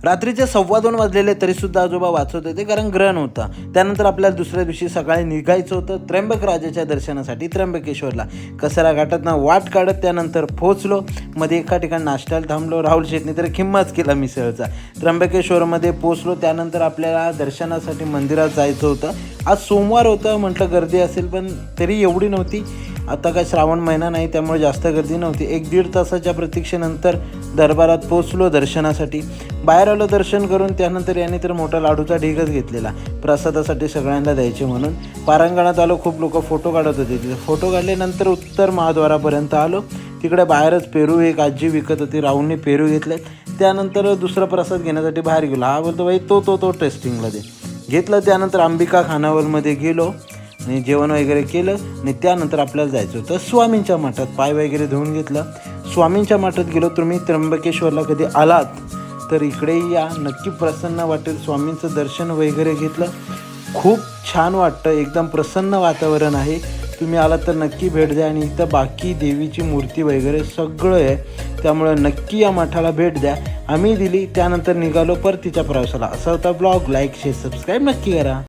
रात्रीचे 2:15 वाजलेले तरीसुद्धा आजोबा वाचत होते, कारण ग्रहण होता. त्यानंतर आपल्याला दुसऱ्या दिवशी सकाळी निघायचं होतं त्र्यंबकराजाच्या दर्शनासाठी त्र्यंबकेश्वरला. कसारा घाटातनं वाट काढत त्यानंतर पोहोचलो. मध्ये एका ठिकाणी नाश्त्याला थांबलो. राहुल शेटने तर खिम्माच केला मिसळचा. त्र्यंबकेश्वरमध्ये पोहोचलो. त्यानंतर आपल्याला दर्शनासाठी मंदिरात जायचं होतं. आज सोमवार होतं, म्हटलं गर्दी असेल, पण तरी एवढी नव्हती. आता काय श्रावण महिना नाही, त्यामुळे जास्त गर्दी नव्हती. 1-1.5 तासाच्या प्रतीक्षेनंतर दरबारात पोहोचलो दर्शनासाठी. बाहेर आलो दर्शन करून. त्यानंतर याने तर मोठा लाडूचा ढीगच घेतलेला प्रसादासाठी सगळ्यांना द्यायचे म्हणून. पारांगणात आलो. खूप लोक फोटो काढत होते. तिथे फोटो काढल्यानंतर उत्तर महाद्वारापर्यंत आलो. तिकडे बाहेरच पेरू एक आजी विकत होती. राहुलने पेरू घेतले. त्यानंतर दुसरा प्रसाद घेण्यासाठी बाहेर गेलो. हा बोलतो बाई तो टेस्टिंगला दे. घेतलं. त्यानंतर अंबिका खानावळमध्ये गेलो आणि जेवण वगैरे केलं आणि त्यानंतर आपल्याला जायचं होतं स्वामींच्या मठात. पाय वगैरे धुवून घेतलं. स्वामींच्या मठात गेलो. तुम्ही त्र्यंबकेश्वरला कधी आलात तर इकडेही या, नक्की प्रसन्न वाटेल. स्वामींचं दर्शन वगैरे घेतलं. खूप छान वाटतं, एकदम प्रसन्न वातावरण आहे. तुम्ही आलात तर नक्की भेट द्या. आणि इथं बाकी देवीची मूर्ती वगैरे सगळं आहे, त्यामुळं नक्की या मठाला भेट द्या. आम्ही दिली. त्यानंतर निघालो परतीच्या प्रवासाला. असा होता ब्लॉग. लाईक शेअर सबस्क्राईब नक्की करा.